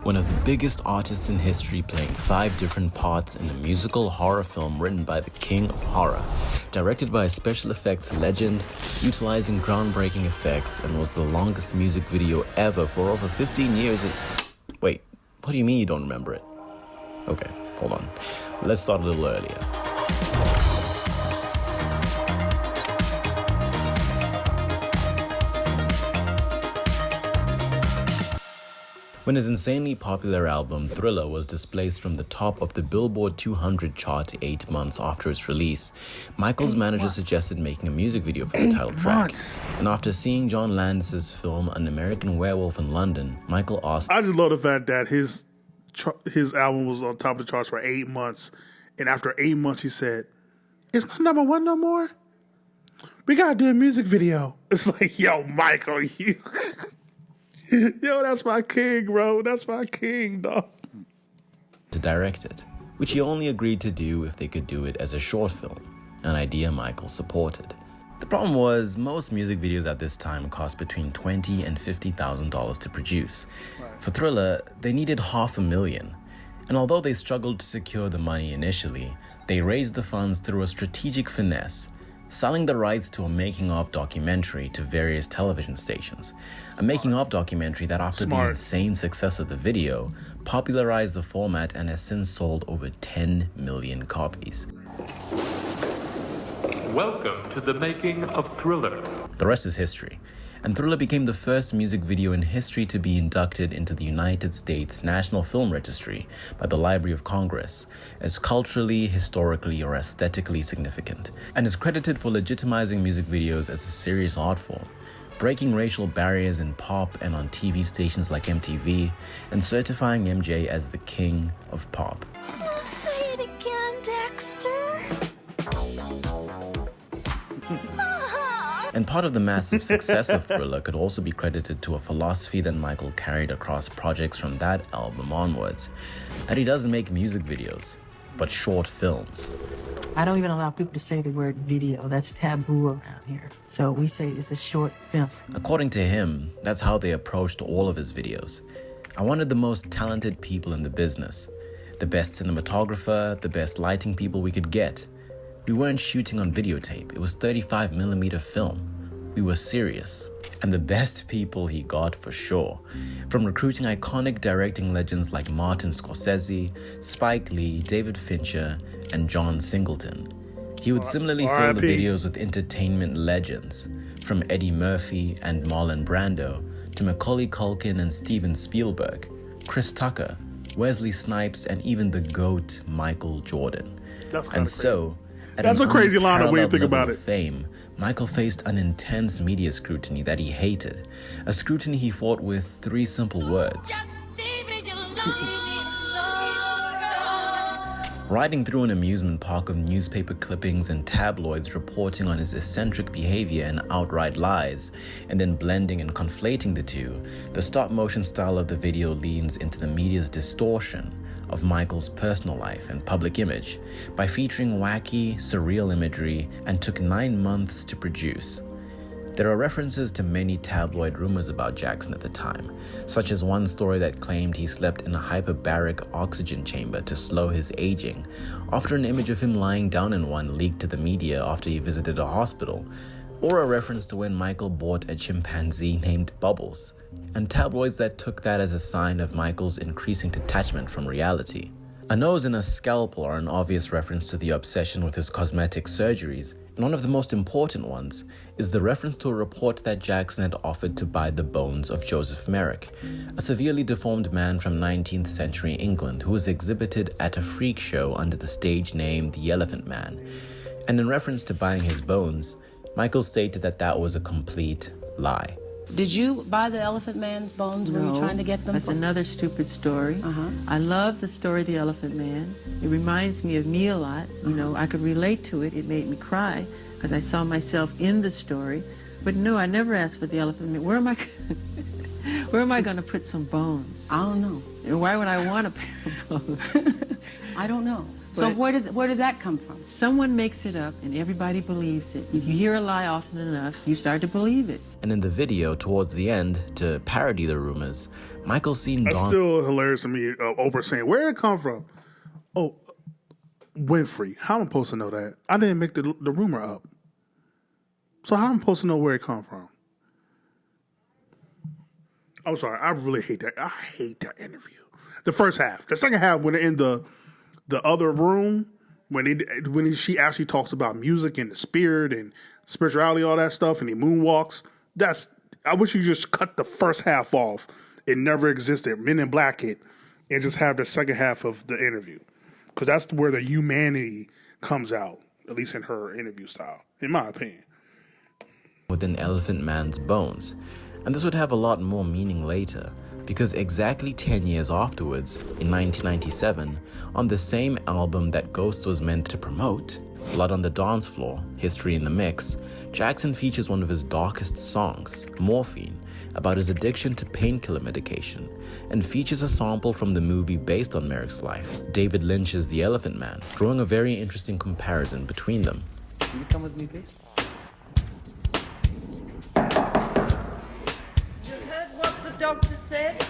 one of the biggest artists in history, playing 5 different parts in a musical horror film written by the king of horror, directed by a special effects legend, utilizing groundbreaking effects, and was the longest music video ever for over 15 years. Wait, what do you mean you don't remember it? Okay, hold on. Let's start a little earlier. When his insanely popular album Thriller was displaced from the top of the Billboard 200 chart 8 months after its release, Michael's manager suggested making a music video for the title track. And after seeing John Landis's film An American Werewolf in London, Michael asked... I just love the fact that his album was on top of the charts for 8 months, and after 8 months he said, "It's not number one no more. We gotta do a music video." It's like, yo, Michael, you... Yo, that's my king, bro. That's my king, dog. To direct it, which he only agreed to do if they could do it as a short film, an idea Michael supported. The problem was, most music videos at this time cost between $20,000 and $50,000 to produce. For Thriller, they needed $500,000. And although they struggled to secure the money initially, they raised the funds through a strategic finesse, selling the rights to a making-of documentary to various television stations. A making-of documentary that, after the insane success of the video, popularized the format and has since sold over 10 million copies. Welcome to the making of Thriller. The rest is history, and Thriller became the first music video in history to be inducted into the United States National Film Registry by the Library of Congress as culturally, historically, or aesthetically significant, and is credited for legitimizing music videos as a serious art form, breaking racial barriers in pop and on TV stations like MTV, and certifying MJ as the king of pop. Say it again, Dexter. And part of the massive success of Thriller could also be credited to a philosophy that Michael carried across projects from that album onwards, that he doesn't make music videos, but short films. I don't even allow people to say the word video. That's taboo around here. So we say it's a short film. According to him, that's how they approached all of his videos. I wanted the most talented people in the business, the best cinematographer, the best lighting people we could get. We weren't shooting on videotape, it was 35mm film. We were serious. And the best people he got, for sure. From recruiting iconic directing legends like Martin Scorsese, Spike Lee, David Fincher, and John Singleton. He would similarly fill the videos with entertainment legends, from Eddie Murphy and Marlon Brando, to Macaulay Culkin and Steven Spielberg, Chris Tucker, Wesley Snipes, and even the GOAT Michael Jordan. That's a crazy lineup when you think about it. Fame, Michael faced an intense media scrutiny that he hated. A scrutiny he fought with 3 simple words. Riding through an amusement park of newspaper clippings and tabloids reporting on his eccentric behavior and outright lies, and then blending and conflating the two, the stop-motion style of the video leans into the media's distortion of Michael's personal life and public image by featuring wacky, surreal imagery, and took 9 months to produce. There are references to many tabloid rumors about Jackson at the time, such as one story that claimed he slept in a hyperbaric oxygen chamber to slow his aging, after an image of him lying down in one leaked to the media after he visited a hospital, or a reference to when Michael bought a chimpanzee named Bubbles, and tabloids that took that as a sign of Michael's increasing detachment from reality. A nose and a scalpel are an obvious reference to the obsession with his cosmetic surgeries, and one of the most important ones is the reference to a report that Jackson had offered to buy the bones of Joseph Merrick, a severely deformed man from 19th century England who was exhibited at a freak show under the stage name The Elephant Man. And in reference to buying his bones, Michael stated that that was a complete lie. Did you buy the Elephant Man's bones when you were trying to get them? That's another stupid story. I love the story of the Elephant Man. It reminds me of me a lot. You know, I could relate to it. It made me cry because I saw myself in the story. But no, I never asked for the Elephant Man. Where am I going to put some bones? I don't know. And why would I want a pair of bones? I don't know. So But where did that come from? someone makes it up and everybody believes it. If you hear a lie often enough, you start to believe it. And in the video, towards the end, to parody the rumors, Michael's seen That's still hilarious to me. Oprah saying, "Where did it come from?" Oh, Winfrey. How am I supposed to know that? I didn't make the rumor up. So how am I supposed to know where it come from? I'm sorry. I really hate that. I hate that interview. The first half. The second half, when they're in the other room, she actually talks about music and the spirit and spirituality, all that stuff, and he moonwalks. I wish you just cut the first half off. It never existed. Men in Black it, and just have the second half of the interview, because that's where the humanity comes out, at least in her interview style, in my opinion. within Elephant Man's bones. And this would have a lot more meaning later, because exactly 10 years afterwards, in 1997, on the same album that Ghost was meant to promote, Blood on the Dance Floor, History in the Mix, Jackson features one of his darkest songs, Morphine, about his addiction to painkiller medication, and features a sample from the movie based on Merrick's life, David Lynch's The Elephant Man, drawing a very interesting comparison between them. Can you come with me, please? You heard what the doctor said?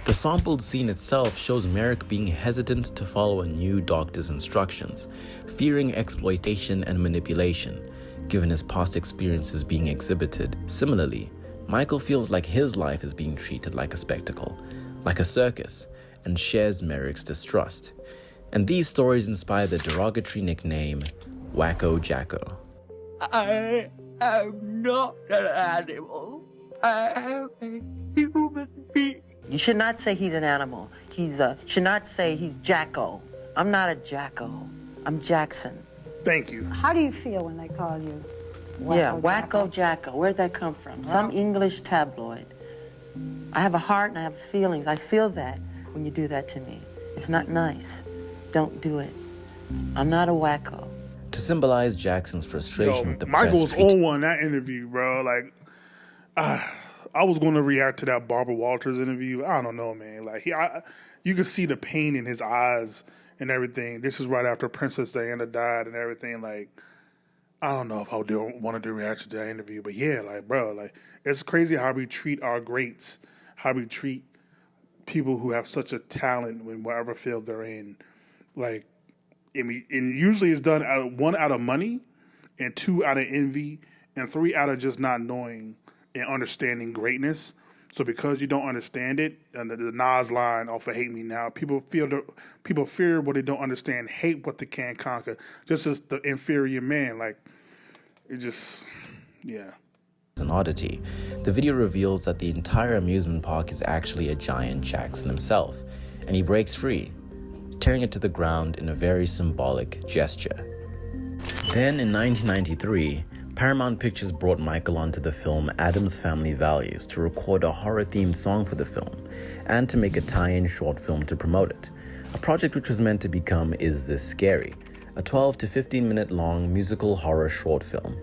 The sampled scene itself shows Merrick being hesitant to follow a new doctor's instructions, fearing exploitation and manipulation, given his past experiences being exhibited. Similarly, Michael feels like his life is being treated like a spectacle, like a circus, and shares Merrick's distrust. And these stories inspire the derogatory nickname, Wacko Jacko. I am not an animal. I am a human being. You should not say he's an animal. Should not say he's Jacko. I'm not a Jacko. I'm Jackson. Thank you. How do you feel when they call you Wacko Jacko? Where'd that come from? Some English tabloid. I have a heart and I have feelings. I feel that when you do that to me. It's not nice. Don't do it. I'm not a wacko. To symbolize Jackson's frustration with the Michael was press on one that interview, bro. Like, I was going to react to that Barbara Walters interview. I don't know, man. Like, you can see the pain in his eyes and everything. This is right after Princess Diana died and everything. Like, I don't know if I would want to do a reaction to that interview, but yeah, like, bro, like, it's crazy how we treat our greats, how we treat people who have such a talent in whatever field they're in. Like, and usually it's done out of money, and 2 out of envy, and 3 out of just not knowing and understanding greatness. So because you don't understand it, and the Nas line off of Hate Me Now, people fear what they don't understand, hate what they can't conquer, just as the inferior man. Like, it just, yeah. An oddity. The video reveals that the entire amusement park is actually a giant Jackson himself, and he breaks free, tearing it to the ground in a very symbolic gesture. Then in 1993, Paramount Pictures brought Michael onto the film Addams Family Values to record a horror-themed song for the film, and to make a tie-in short film to promote it, a project which was meant to become Is This Scary?, a 12 to 15-minute long musical horror short film.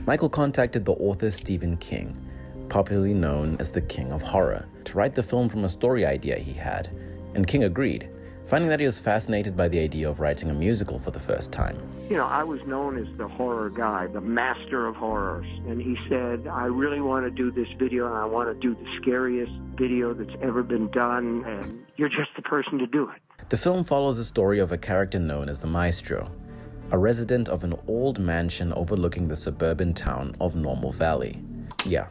Michael contacted the author Stephen King, popularly known as the King of Horror, to write the film from a story idea he had, and King agreed, finding that he was fascinated by the idea of writing a musical for the first time. You know, I was known as the horror guy, the master of horrors. And he said, I really want to do this video, and I want to do the scariest video that's ever been done, and you're just the person to do it. The film follows the story of a character known as the Maestro, a resident of an old mansion overlooking the suburban town of Normal Valley. Yeah,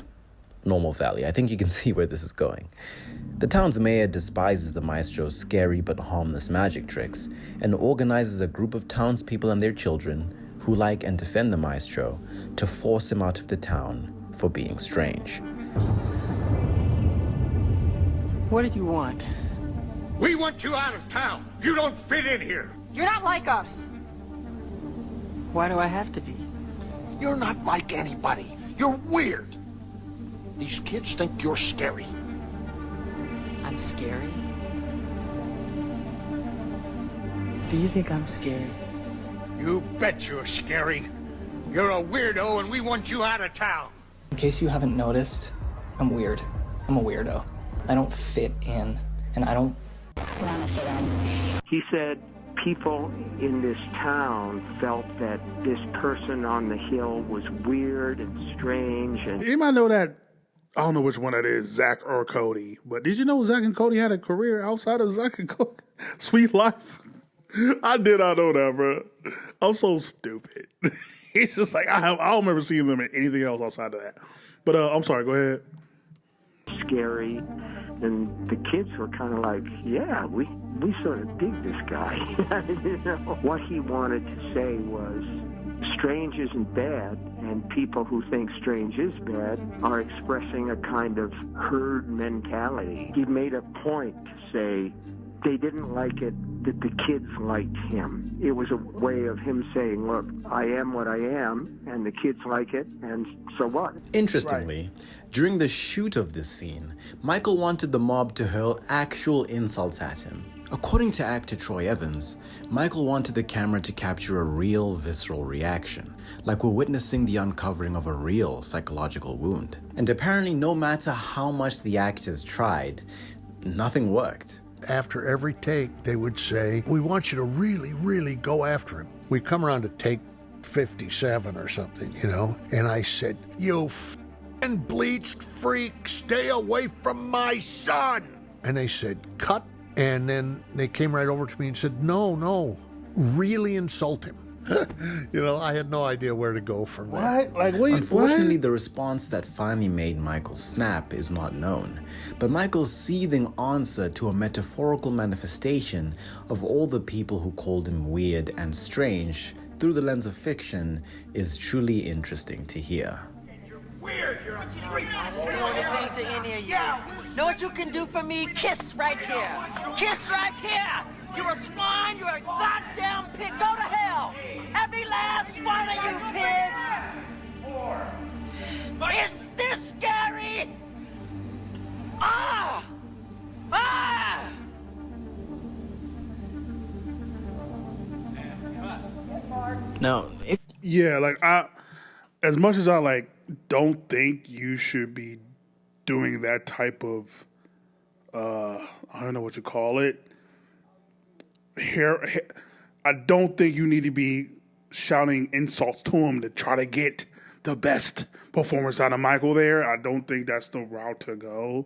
Normal Valley. I think you can see where this is going. The town's mayor despises the Maestro's scary but harmless magic tricks and organizes a group of townspeople and their children who like and defend the Maestro to force him out of the town for being strange. What did you want? We want you out of town. You don't fit in here. You're not like us. Why do I have to be? You're not like anybody. You're weird. These kids think you're scary. I'm scary? Do you think I'm scary? You bet you're scary. You're a weirdo and we want you out of town. In case you haven't noticed, I'm weird. I'm a weirdo. I don't fit in, and I don't... He said people in this town felt that this person on the hill was weird and strange. And you might know that, I don't know which one that is, Zach or Cody, but did you know Zach and Cody had a career outside of Zach and Cody? Sweet Life? I did not know that, bro. I'm so stupid. It's just like, I don't remember seeing them in anything else outside of that. But I'm sorry, go ahead. Scary. And the kids were kind of like, yeah, we sort of dig this guy. You know? What he wanted to say was, strange isn't bad, and people who think strange is bad are expressing a kind of herd mentality. He made a point to say they didn't like it, that the kids liked him. It was a way of him saying, look, I am what I am, and the kids like it, and so what? Interestingly, during the shoot of this scene, Michael wanted the mob to hurl actual insults at him. According to actor Troy Evans, Michael wanted the camera to capture a real visceral reaction, like we're witnessing the uncovering of a real psychological wound. And apparently, no matter how much the actors tried, nothing worked. After every take, they would say, we want you to really, really go after him. We come around to take 57 or something, you know, and I said, you f***ing bleached freak, stay away from my son. And they said, cut. And then they came right over to me and said, no, really insult him. You know, I had no idea where to go from that. What? Like, wait, Unfortunately, what? the response that finally made Michael snap is not known, but Michael's seething answer to a metaphorical manifestation of all the people who called him weird and strange through the lens of fiction is truly interesting to hear. Weird, you're a freak. I won't do anything to any of you. Know what you can do for me? Kiss right here. Kiss right here. You're a swine. You're a goddamn pig. Go to hell. Every last one of you pigs. Is this scary? Ah! Ah! Now, if Yeah, like, as much as I don't think you should be doing that type of, I don't know what you call it. I don't think you need to be shouting insults to him to try to get the best performance out of Michael there. I don't think that's the route to go.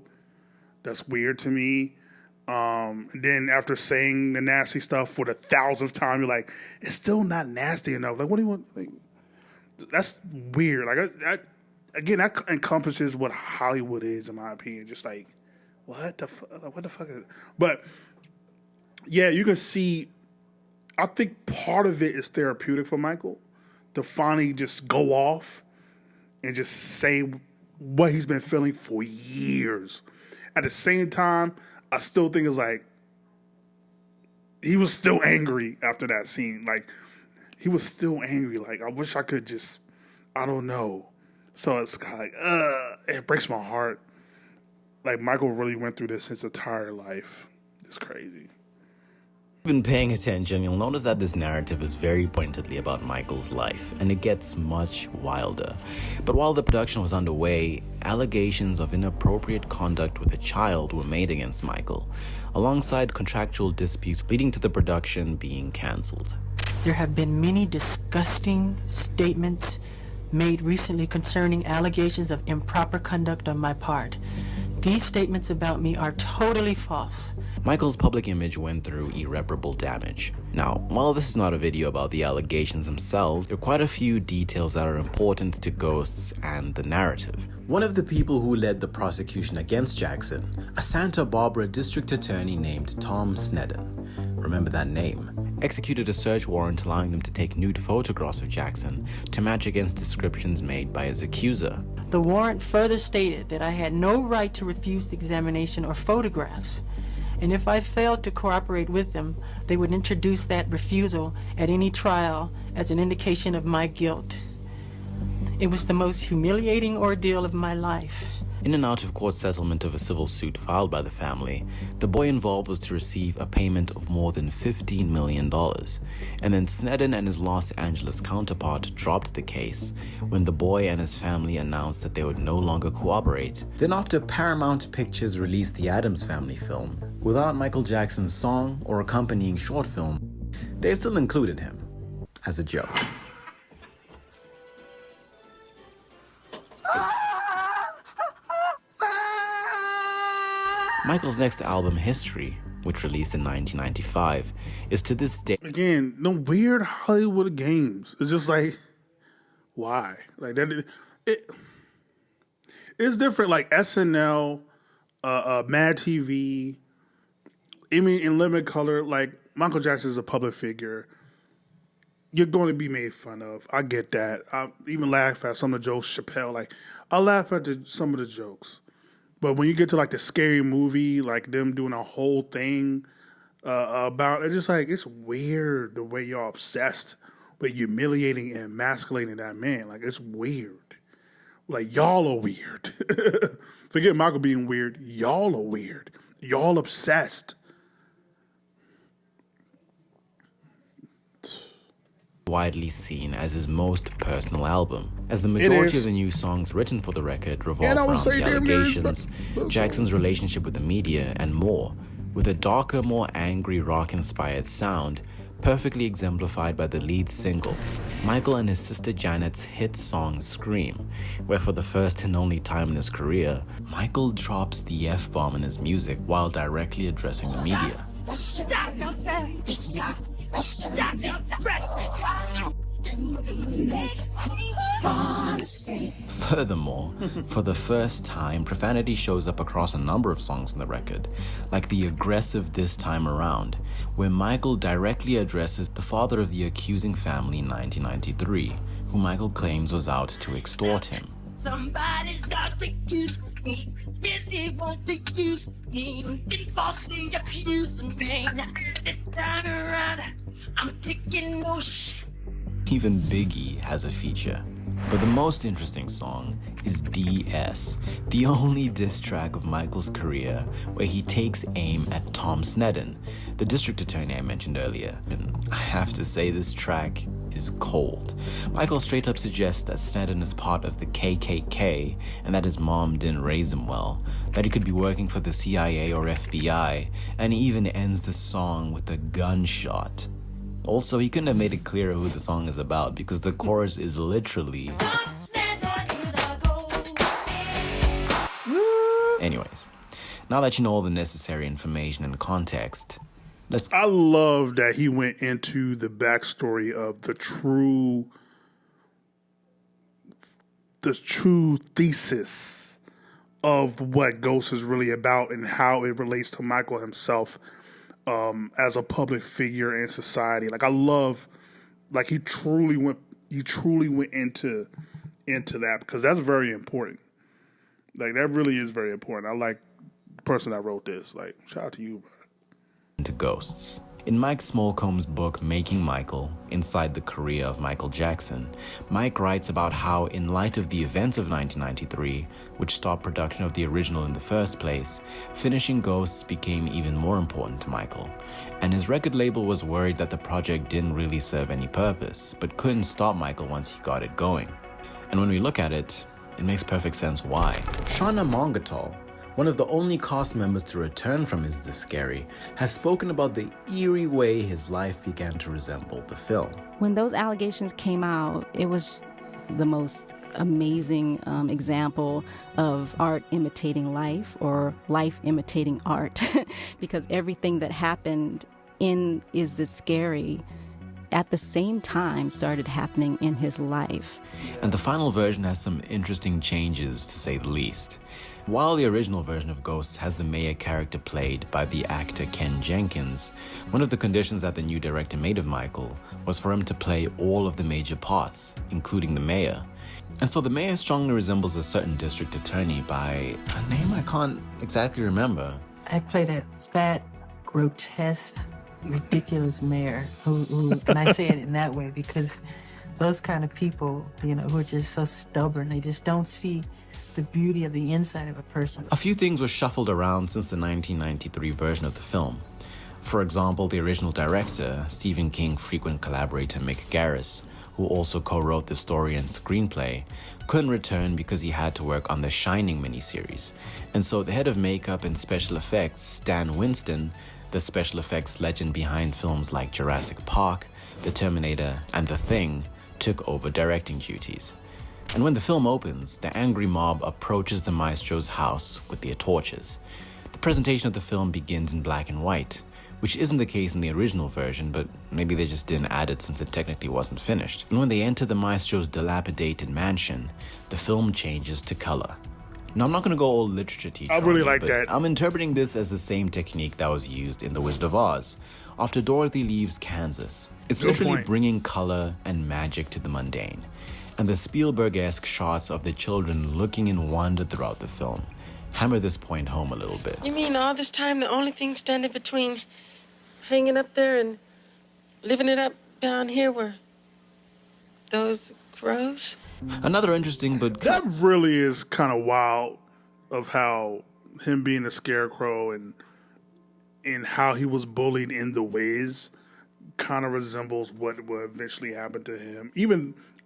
That's weird to me. Then after saying the nasty stuff for the 1,000th time, you're like, it's still not nasty enough. Like, what do you want? Like, that's weird. Like, again, that encompasses what Hollywood is, in my opinion. Just like, what the fuck is it? But yeah, you can see, I think part of it is therapeutic for Michael to finally just go off and just say what he's been feeling for years. At the same time, I still think it's like, he was still angry after that scene. Like, he was still angry. Like, I wish I could just, I don't know. So it's kind of like, it breaks my heart. Like, Michael really went through this his entire life. It's crazy. Been paying attention, you'll notice that this narrative is very pointedly about Michael's life, and it gets much wilder. But while the production was underway, allegations of inappropriate conduct with a child were made against Michael, alongside contractual disputes leading to the production being cancelled. There have been many disgusting statements made recently concerning allegations of improper conduct on my part. These statements about me are totally false. Michael's public image went through irreparable damage. Now, while this is not a video about the allegations themselves, there are quite a few details that are important to ghosts and the narrative. One of the people who led the prosecution against Jackson, a Santa Barbara district attorney named Tom Sneddon, remember that name, executed a search warrant allowing them to take nude photographs of Jackson to match against descriptions made by his accuser. The warrant further stated that I had no right to refuse the examination or photographs, and if I failed to cooperate with them, they would introduce that refusal at any trial as an indication of my guilt. It was the most humiliating ordeal of my life, In an out-of-court settlement of a civil suit filed by the family, the boy involved was to receive a payment of more than $15 million. And then Sneddon and his Los Angeles counterpart dropped the case when the boy and his family announced that they would no longer cooperate. Then after Paramount Pictures released the Addams Family film, without Michael Jackson's song or accompanying short film, they still included him as a joke. Michael's next album, History, which released in 1995, is to this day... Again, no weird Hollywood games. It's just like, why? Like that. It's different. Like SNL, Mad TV, in Living Color. Like Michael Jackson is a public figure. You're going to be made fun of. I get that. I even laugh at some of the jokes. Chappelle, like I laugh at some of the jokes. But when you get to like the Scary Movie, like them doing a whole thing about it, just like it's weird the way y'all obsessed with humiliating and emasculating that man. Like it's weird. Like y'all are weird. Forget Michael being weird. Y'all are weird. Y'all obsessed. Widely seen as his most personal album, as the majority of the new songs written for the record revolve around the allegations, Jackson's relationship with the media, and more, with a darker, more angry rock-inspired sound, perfectly exemplified by the lead single, Michael and his sister Janet's hit song Scream, where for the first and only time in his career, Michael drops the F-bomb in his music while directly addressing the media. Furthermore, for the first time, profanity shows up across a number of songs on the record, like the aggressive This Time Around, where Michael directly addresses the father of the accusing family in 1993, who Michael claims was out to extort him. Somebody's got to use me, really want to use me, and falsely accusing me. This time around, I'm taking no shit. Even Biggie has a feature. But the most interesting song is DS, the only diss track of Michael's career where he takes aim at Tom Sneddon, the district attorney I mentioned earlier. And I have to say, this track is cold. Michael straight up suggests that Sneddon is part of the KKK and that his mom didn't raise him well, that he could be working for the CIA or FBI, and he even ends the song with a gunshot. Also, he couldn't have made it clearer who the song is about because the chorus is literally... Anyways, now that you know all the necessary information and context, I love that he went into the backstory of the true thesis of what Ghost is really about and how it relates to Michael himself as a public figure in society. Like I love, like he truly went into that because that's very important. Like that really is very important. I like the person that wrote this. Like shout out to you, bro. To ghosts. In Mike Smallcomb's book, Making Michael, Inside the Career of Michael Jackson, Mike writes about how, in light of the events of 1993, which stopped production of the original in the first place, finishing Ghosts became even more important to Michael, and his record label was worried that the project didn't really serve any purpose, but couldn't stop Michael once he got it going. And when we look at it, it makes perfect sense why. Shauna Mongetal, one of the only cast members to return from Is This Scary, has spoken about the eerie way his life began to resemble the film. When those allegations came out, it was the most amazing example of art imitating life or life imitating art because everything that happened in Is This Scary at the same time started happening in his life. And the final version has some interesting changes, to say the least. While the original version of Ghosts has the mayor character played by the actor Ken Jenkins, one of the conditions that the new director made of Michael was for him to play all of the major parts, including the mayor. And so the mayor strongly resembles a certain district attorney by a name I can't exactly remember. I play that fat, grotesque, ridiculous mayor who and I say it in that way because those kind of people, who are just so stubborn, they just don't see the beauty of the inside of a person. A few things were shuffled around since the 1993 version of the film. For example, the original director, Stephen King frequent collaborator Mick Garris, who also co-wrote the story and screenplay, couldn't return because he had to work on the Shining miniseries. And so the head of makeup and special effects, Stan Winston, the special effects legend behind films like Jurassic Park, The Terminator, and The Thing, took over directing duties. And when the film opens, the angry mob approaches the maestro's house with their torches. The presentation of the film begins in black and white, which isn't the case in the original version, but maybe they just didn't add it since it technically wasn't finished. And when they enter the maestro's dilapidated mansion, the film changes to color. Now, I'm not going to go all literature teacher. I really like that. I'm interpreting this as the same technique that was used in The Wizard of Oz, after Dorothy leaves Kansas. It's literally bringing color and magic to the mundane. And the Spielberg-esque shots of the children looking in wonder throughout the film hammer this point home a little bit. You mean all this time the only thing standing between hanging up there and living it up down here were those crows? Another interesting but... That really is kind of wild of how him being a scarecrow and how he was bullied in The Wiz kind of resembles what would eventually happen to him.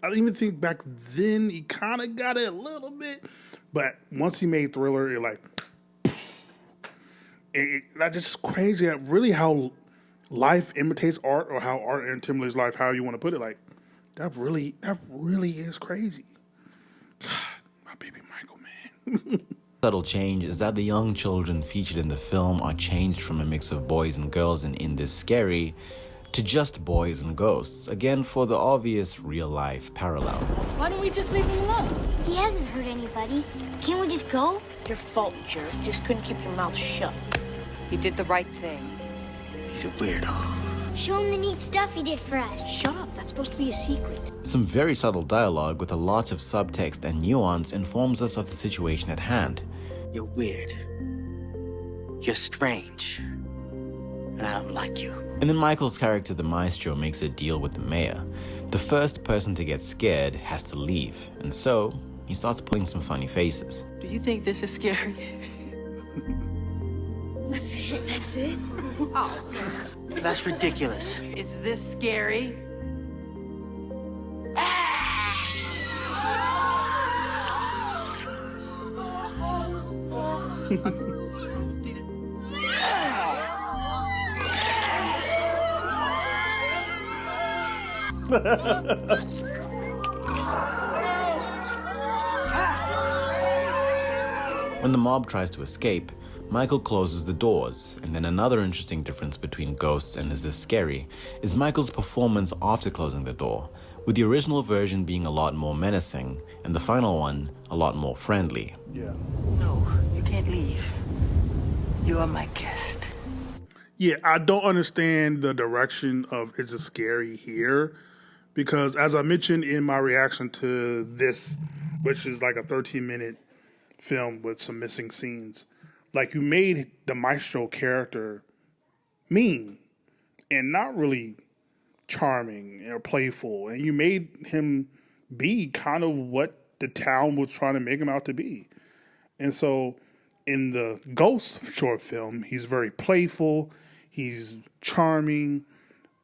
I even think back then he kind of got it a little bit, but once he made Thriller, that's just crazy. Really, how life imitates art, or how art imitates life. How you want to put it? Like that really is crazy. God, my baby Michael, man. Subtle change is that the young children featured in the film are changed from a mix of boys and girls and in this scary to just boys and ghosts, again for the obvious real-life parallel. Why don't we just leave him alone? He hasn't hurt anybody. Can't we just go? Your fault, jerk. Just couldn't keep your mouth shut. He did the right thing. He's a weirdo. Show him the neat stuff he did for us. Shut up. That's supposed to be a secret. Some very subtle dialogue with a lot of subtext and nuance informs us of the situation at hand. You're weird. You're strange. And I don't like you. And then Michael's character, the maestro, makes a deal with the mayor. The first person to get scared has to leave, and so he starts pulling some funny faces. Do you think this is scary? That's it? Oh. That's ridiculous. Is this scary? When the mob tries to escape, Michael closes the doors, and then another interesting difference between Ghosts and Is This Scary is Michael's performance after closing the door, with the original version being a lot more menacing, and the final one a lot more friendly. Yeah. No, you can't leave. You are my guest. Yeah, I don't understand the direction of Is It Scary here, because as I mentioned in my reaction to this, which is like a 13-minute film with some missing scenes, like you made the maestro character mean and not really charming or playful, and you made him be kind of what the town was trying to make him out to be. And so in the Ghost short film, he's very playful, he's charming,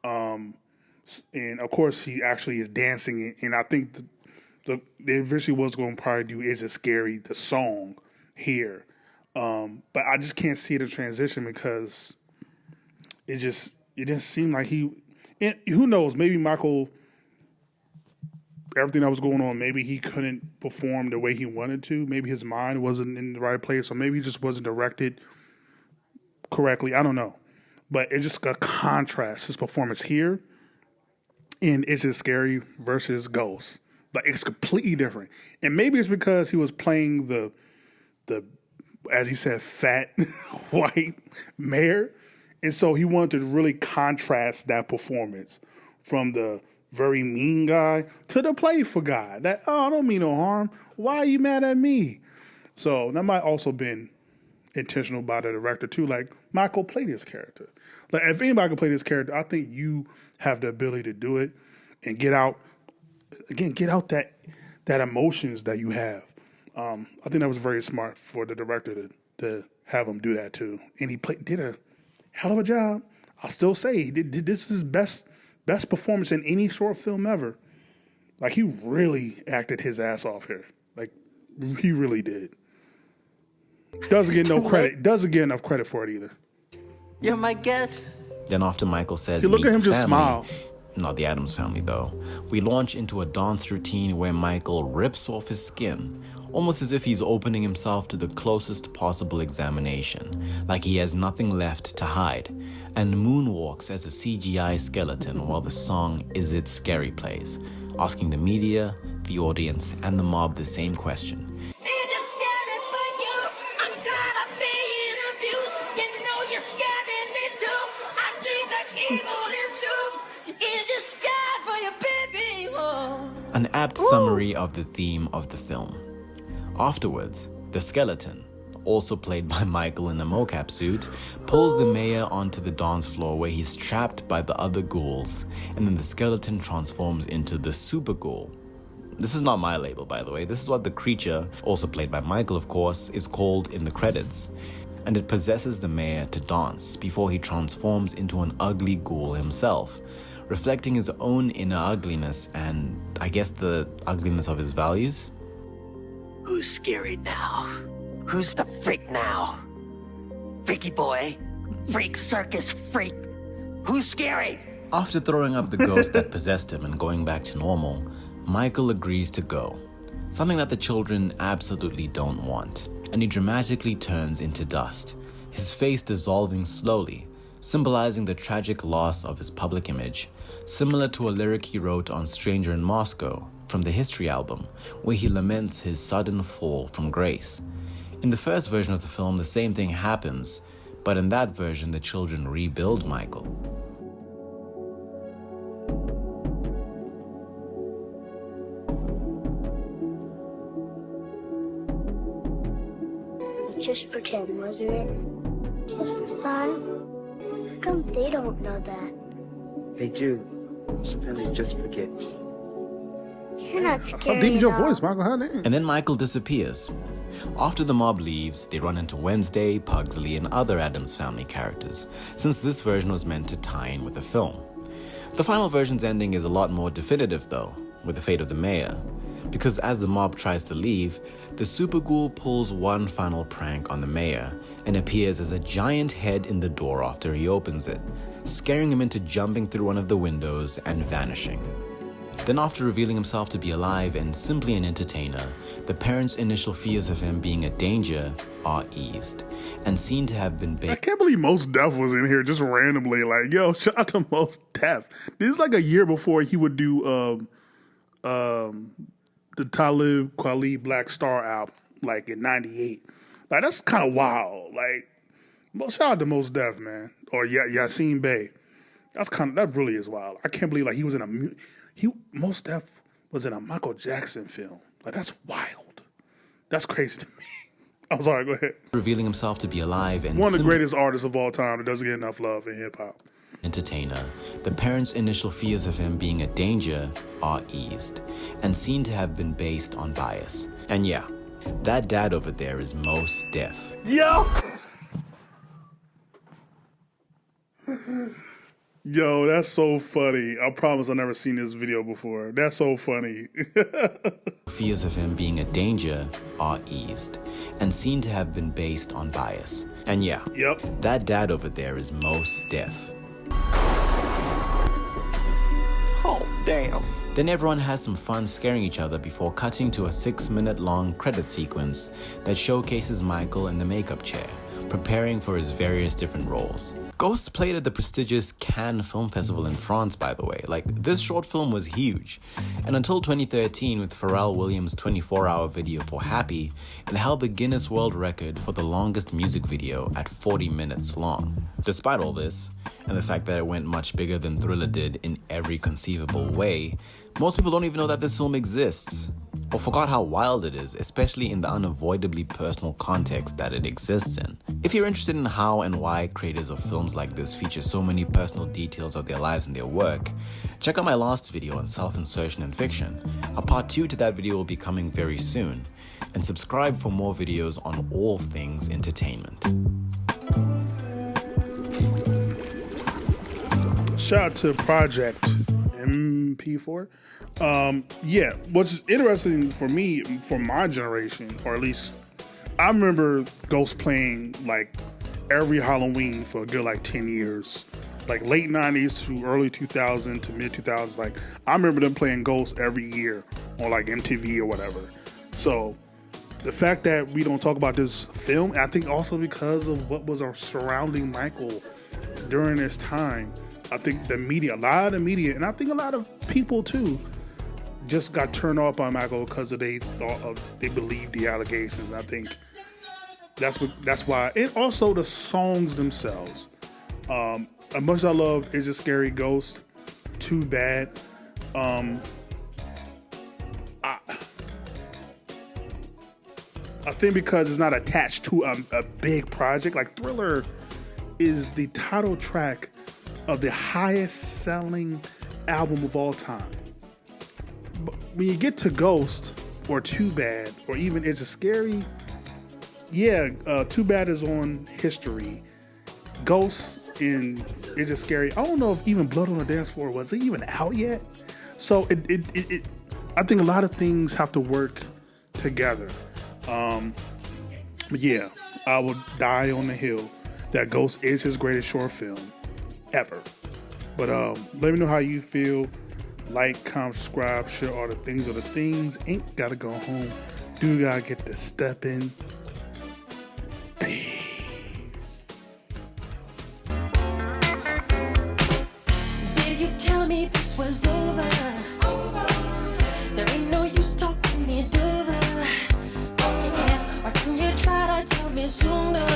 and of course he actually is dancing, and I think they eventually was going to probably do Is It Scary, the song here. But I just can't see the transition because it didn't seem like who knows, maybe Michael, everything that was going on, maybe he couldn't perform the way he wanted to. Maybe his mind wasn't in the right place, or maybe he just wasn't directed correctly. I don't know. But it's just a contrast, his performance here in Is It Scary versus Ghost. Like, it's completely different. And maybe it's because he was playing the as he said, fat white mayor. And so he wanted to really contrast that performance from the very mean guy to the playful guy. That, I don't mean no harm. Why are you mad at me? So that might also been intentional by the director too. Like, Michael, play this character. Like, if anybody can play this character, I think you have the ability to do it and get out that emotions that you have. I think that was very smart for the director to have him do that too. And he did a hell of a job. I'll still say he did this is his best performance in any short film ever. Like, he really acted his ass off here. Like, he really did. Doesn't get no credit. Doesn't get enough credit for it either. You're my guest. Then after Michael says, See, look meet at him the just family, smile. Not the Addams family though, we launch into a dance routine where Michael rips off his skin, almost as if he's opening himself to the closest possible examination, like he has nothing left to hide, and moonwalks as a CGI skeleton while the song Is It Scary plays, asking the media, the audience, and the mob the same question. An apt summary of the theme of the film. Afterwards, the skeleton, also played by Michael in a mocap suit, pulls the mayor onto the dance floor where he's trapped by the other ghouls, and then the skeleton transforms into the super ghoul. This is not my label, by the way. This is what the creature, also played by Michael of course, is called in the credits. And it possesses the mayor to dance before he transforms into an ugly ghoul himself, reflecting his own inner ugliness and, I guess, the ugliness of his values. Who's scary now? Who's the freak now? Freaky boy? Freak circus freak? Who's scary? After throwing up the ghost that possessed him and going back to normal, Michael agrees to go, something that the children absolutely don't want, and he dramatically turns into dust, his face dissolving slowly, symbolizing the tragic loss of his public image, similar to a lyric he wrote on Stranger in Moscow from the History album, where he laments his sudden fall from grace. In the first version of the film, the same thing happens, but in that version, the children rebuild Michael. Just pretend, wasn't it? Just for fun. How come they don't know that? They do. So really just forget. You're not How scary deep is your at all. voice, Michael? How deep? And then Michael disappears. After the mob leaves, they run into Wednesday, Pugsley, and other Addams Family characters, since this version was meant to tie in with the film. The final version's ending is a lot more definitive though, with the fate of the mayor, because as the mob tries to leave, the super ghoul pulls one final prank on the mayor and appears as a giant head in the door after he opens it, scaring him into jumping through one of the windows and vanishing. Then after revealing himself to be alive and simply an entertainer, the parents' initial fears of him being a danger are eased, and seen to have been I can't believe Mos Def was in here just randomly. Like, yo, shout out to Mos Def. This is like a year before he would do the Talib Kweli Black Star album, like in '98. Like, that's kind of wild. Like, well, shout out to Mos Def, man, or Yasin Bey. That really is wild. I can't believe like he was in Mos Def was in a Michael Jackson film. Like, that's wild. That's crazy to me. I'm sorry, go ahead. Revealing himself to be alive and one of the greatest artists of all time that doesn't get enough love in hip hop. Entertainer, the parents' initial fears of him being a danger are eased, and seen to have been based on bias. And yeah, that dad over there is Mos Def. Yo! Yo, that's so funny. I promise I've never seen this video before. That's so funny. Fears of him being a danger are eased, and seen to have been based on bias. And yeah, that dad over there is Mos Def. Oh, damn. Then everyone has some fun scaring each other before cutting to a 6-minute long credit sequence that showcases Michael in the makeup chair, preparing for his various different roles. Ghosts played at the prestigious Cannes Film Festival in France, by the way. Like, this short film was huge. And until 2013, with Pharrell Williams' 24-hour video for Happy, it held the Guinness World Record for the longest music video at 40 minutes long. Despite all this, and the fact that it went much bigger than Thriller did in every conceivable way, most people don't even know that this film exists, or forgot how wild it is, especially in the unavoidably personal context that it exists in. If you're interested in how and why creators of films like this feature so many personal details of their lives and their work, check out my last video on self-insertion and fiction. A part 2 to that video will be coming very soon. And subscribe for more videos on all things entertainment. Shout out to Project MP4. Yeah, what's interesting for me, for my generation, or at least I remember Ghost playing like every Halloween for a good like 10 years. Like late 90s to early 2000 to mid 2000s. Like I remember them playing Ghost every year on like MTV or whatever. So the fact that we don't talk about this film, I think also because of what was surrounding Michael during this time. I think the media, a lot of the media, and I think a lot of people too, just got turned off by Michael because they believed the allegations. I think that's why. And also the songs themselves. As much as I love It's a Scary Ghost, Too Bad. I think because it's not attached to a big project, like Thriller is the title track of the highest selling album of all time. But when you get to Ghost or Too Bad or even It's a Scary, Too Bad is on history. Ghost and It's a Scary, I don't know if even Blood on the Dance Floor, was it even out yet? So it I think a lot of things have to work together. But yeah, I will die on the hill that Ghost is his greatest short film ever. But let me know how you feel. Like, comment, subscribe, share all the things. Ain't gotta go home. Do gotta get the step in. Peace. Did you tell me this was over? There ain't no use talking it over. Oh, yeah. Or can you try to tell me sooner?